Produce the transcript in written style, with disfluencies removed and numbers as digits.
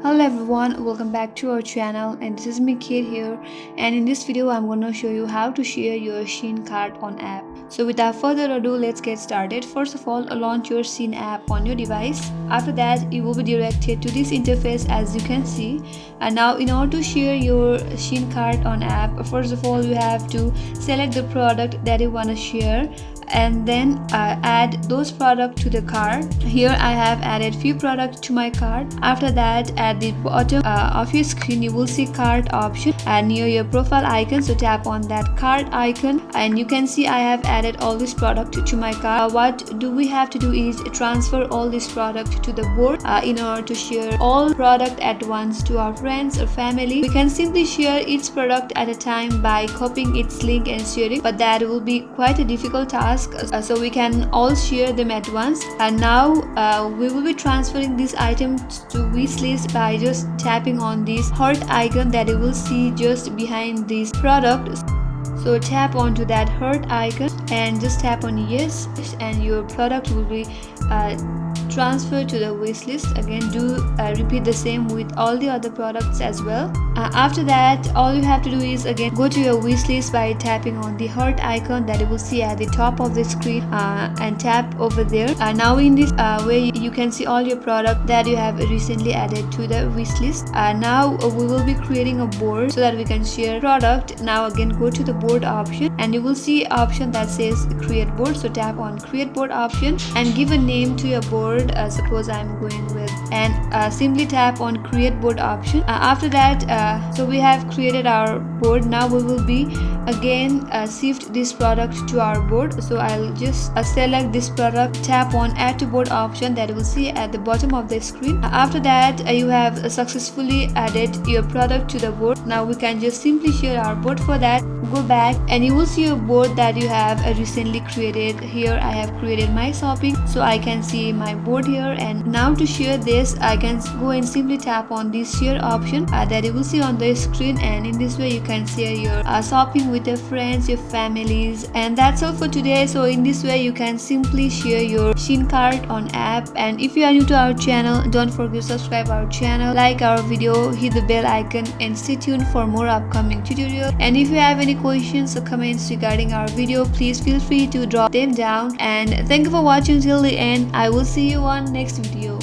Hello everyone, welcome back to our channel, and this is me Kate here, and in this video I'm going to show you how to share your Shein cart on app. So without further ado, let's get started. First of all, launch your Shein app on your device. After that, you will be directed to this interface as you can see. And now in order to share your Shein cart on app, first of all you have to select the product that you want to share and then add those products to the cart. Here I have added few products to my cart. After that, at the bottom of your screen you will see cart option and near your profile icon, so tap on that cart icon and you can see I have added all this product to my cart. What do we have to do is transfer all this product to the board in order to share all product at once to our friends or family. We can simply share each product at a time by copying its link and sharing, but that will be quite a difficult task. So we can all share them at once. And now we will be transferring these items to wishlist by just tapping on this heart icon that you will see just behind this product. So tap onto that heart icon and just tap on yes, and your product will be transferred to the wish list. Again, do repeat the same with all the other products as well. After that, all you have to do is again go to your wish list by tapping on the heart icon that you will see at the top of the screen and tap over there. Now in this way you can see all your product that you have recently added to the wish list. Now we will be creating a board so that we can share product. Now again go to the board option and you will see option that says create board, so tap on create board option and give a name to your board. Suppose I'm going with, and simply tap on create board option. After that, so we have created our board. Now we will be again shift this product to our board. So I'll just select this product, tap on add to board option that you will see at the bottom of the screen. After that, you have successfully added your product to the board. Now we can just simply share our board. For that, go back and you will see a board that you have recently created. Here I have created my shopping, so I can see my board here. And now to share this, I can go and simply tap on this share option that you will see on the screen, and in this way you can share your shopping with your friends, your families. And that's all for today. So in this way you can simply share your Shein cart on app. And if you are new to our channel, don't forget to subscribe our channel, like our video, hit the bell icon, and stay tuned for more upcoming tutorials. And if you have any questions or comments regarding our video, please feel free to drop them down. And thank you for watching till the end. I will see you on next video.